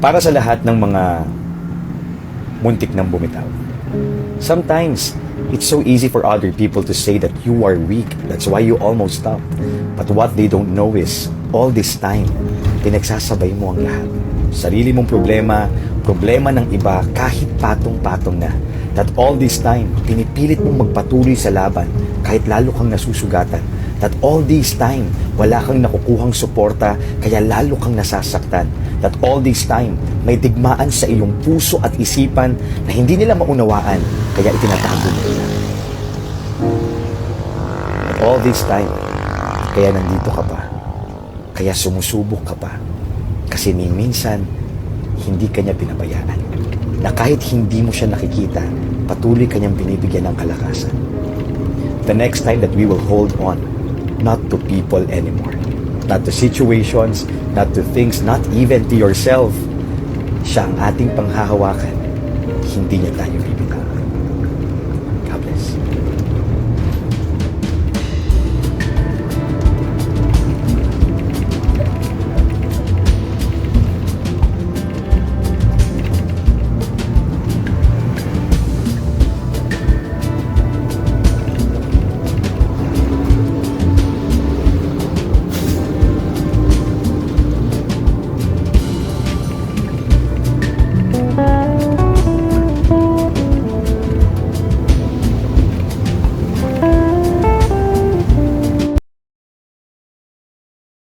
Para sa lahat ng mga muntik nang bumitaw. Sometimes, it's so easy for other people to say that you are weak. That's why you almost stopped. But what they don't know is, all this time, pinagsasabay mo ang lahat. Sarili mong problema, problema ng iba, kahit patong-patong na. That all this time, pinipilit mong magpatuloy sa laban, kahit lalo kang nasusugatan. That all this time, wala kang nakukuhang suporta, kaya lalo kang nasasaktan. That all this time, may digmaan sa iyong puso at isipan na hindi nila maunawaan, kaya itinatago mo nila. That all this time, kaya nandito ka pa, kaya sumusubok ka pa, kasi minsan, hindi ka niya pinabayaan. Na kahit hindi mo siya nakikita, patuloy ka niyang binibigyan ng kalakasan. The next time that we will hold on, not to people anymore, not to situations, not to things, not even to yourself, siya ang ating panghahawakan, hindi niya tayo bibitawan.